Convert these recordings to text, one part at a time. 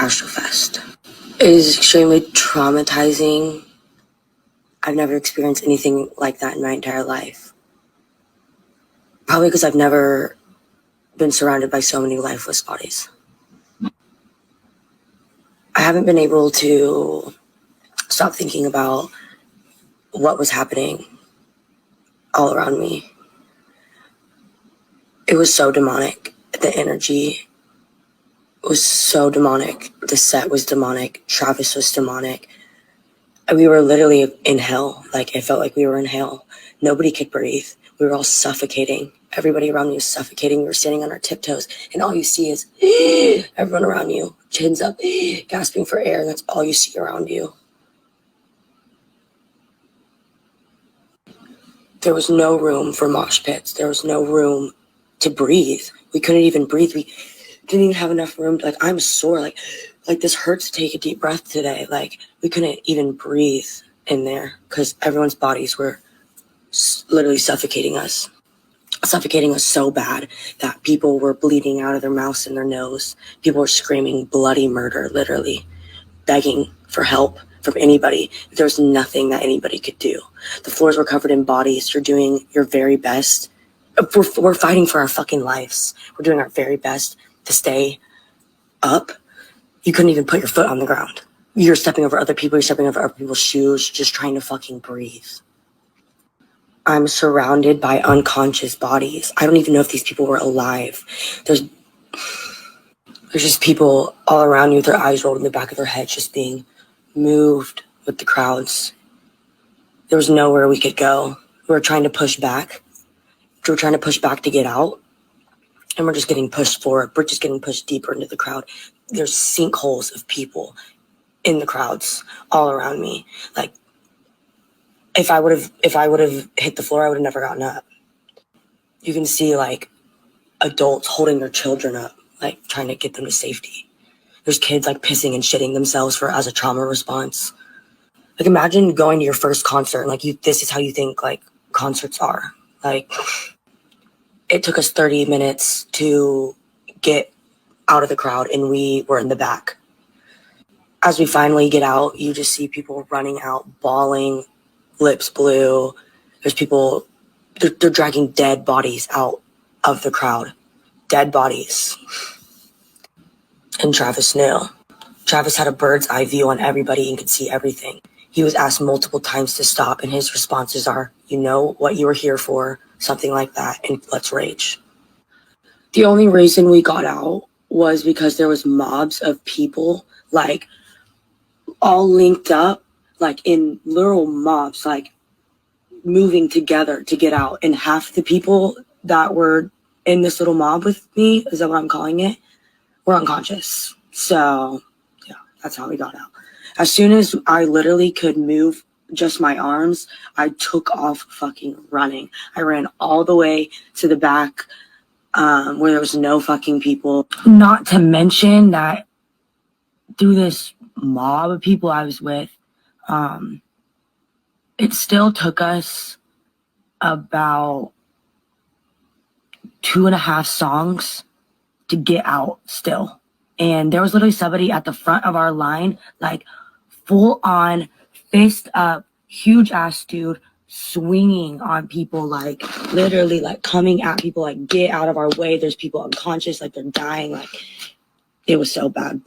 Astrofest. It is extremely traumatizing. I've never experienced anything like that in my entire life. Probably because I've never been surrounded by so many lifeless bodies. I haven't been able to stop thinking about what was happening all around me. It was so demonic. The energy was so demonic. The set was demonic. Travis was demonic. We were literally in hell. Like, it felt like we were in hell. Nobody could breathe. We were all suffocating. Everybody around me was suffocating. We were standing on our tiptoes, and all you see is everyone around you, chins up, gasping for air, and that's all you see around you. There was no room for mosh pits. There was no room to breathe. We couldn't even breathe. We didn't even have enough room. Like, I'm sore. Like this hurts to take a deep breath today. Like, we couldn't even breathe in there because everyone's bodies were literally suffocating us so bad that people were bleeding out of their mouths and their nose. People were screaming bloody murder, literally begging for help from anybody. There was nothing that anybody could do. The floors were covered in bodies. You're doing your very best. We're fighting for our fucking lives. We're doing our very best to stay up. You couldn't even put your foot on the ground. You're stepping over other people. You're stepping over other people's shoes, just trying to fucking breathe. I'm surrounded by unconscious bodies. I don't even know if these people were alive. There's just people all around you with their eyes rolled in the back of their heads, just being moved with the crowds. There was nowhere we could go. We were trying to push back. We were trying to push back to get out. And we're just getting pushed forward. We're just getting pushed deeper into the crowd. There's sinkholes of people in the crowds all around me. Like, if I would have hit the floor, I would have never gotten up. You can see like adults holding their children up, like trying to get them to safety. There's kids like pissing and shitting themselves as a trauma response. Like, imagine going to your first concert and like this is how you think like concerts are. Like, it took us 30 minutes to get out of the crowd and we were in the back. As we finally get out, you just see people running out, bawling, lips blue. There's people, they're dragging dead bodies out of the crowd. Dead bodies. And Travis knew. Travis had a bird's eye view on everybody and could see everything. He was asked multiple times to stop, and his responses are, you know what you were here for, something like that, and let's rage. The only reason we got out was because there was mobs of people, like, all linked up, like in literal mobs, like moving together to get out. And half the people that were in this little mob with me, is that what I'm calling it, were unconscious. So yeah, that's how we got out. As soon as I literally could move just my arms, I took off fucking running. I ran all the way to the back where there was no fucking people. Not to mention that through this mob of people I was with, it still took us about 2.5 songs to get out still. And there was literally somebody at the front of our line, like full on, fist up, huge ass dude, swinging on people, like literally like coming at people, like get out of our way. There's people unconscious, like they're dying. Like, it was so bad.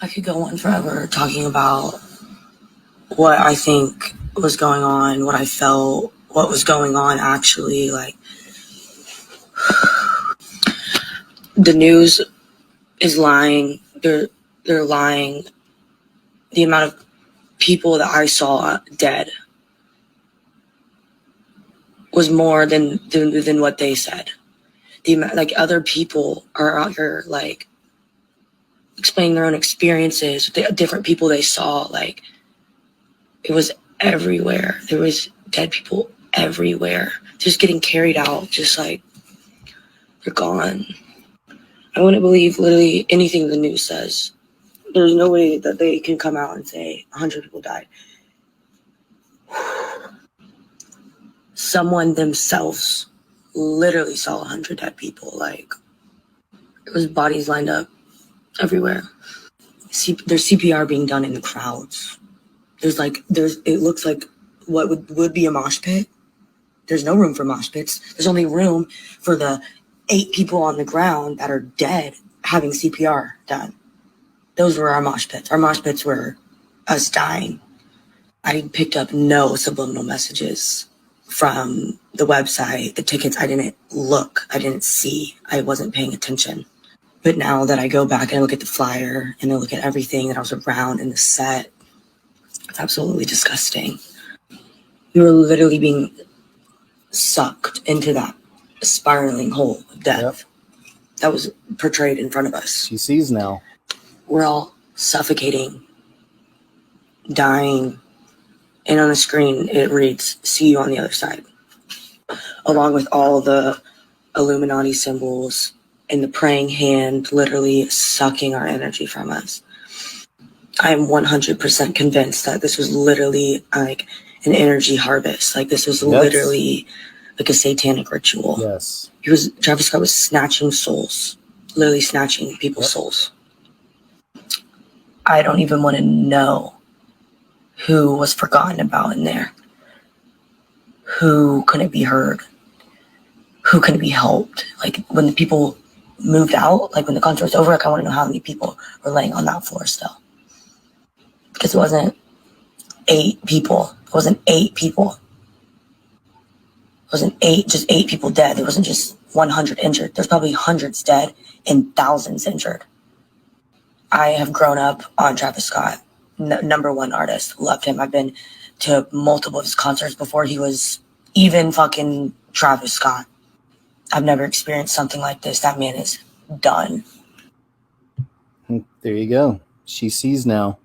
I could go on forever talking about what I think was going on, what I felt, what was going on actually. Like, the news is lying. They're lying. The amount of people that I saw dead was more than what they said. Like, other people are out here like explaining their own experiences, the different people they saw. Like, it was everywhere. There was dead people everywhere, just getting carried out, just like they're gone. I wouldn't believe literally anything the news says. There's no way that they can come out and say 100 people died. Someone themselves literally saw 100 dead people. Like, it was bodies lined up everywhere. there's CPR being done in the crowds. It looks like what would be a mosh pit. There's no room for mosh pits. There's only room for the 8 people on the ground that are dead having CPR done. Those were our mosh pits. Our mosh pits were us dying. I picked up no subliminal messages from the website, the tickets. I didn't look. I didn't see. I wasn't paying attention. But now that I go back and I look at the flyer and I look at everything that I was around in the set, it's absolutely disgusting. We were literally being sucked into that spiraling hole of death. Yep. That was portrayed in front of us. She sees now. We're all suffocating, dying, and on the screen it reads, "See you on the other side," along with all the Illuminati symbols and the praying hand literally sucking our energy from us. I am 100% convinced that this was literally like an energy harvest. Like this was literally like a satanic ritual. Yes. Travis Scott was snatching souls, literally snatching people's souls. I don't even want to know who was forgotten about in there, who couldn't be heard, who couldn't be helped. Like when the people moved out, like when the concert was over, like I want to know how many people were laying on that floor still. Because it wasn't 8 people. It wasn't 8 people. It wasn't just 8 people dead. There wasn't just 100 injured. There's probably hundreds dead and thousands injured. I have grown up on Travis Scott, number one artist. Loved him. I've been to multiple of his concerts before he was even fucking Travis Scott. I've never experienced something like this. That man is done. There you go. She sees now.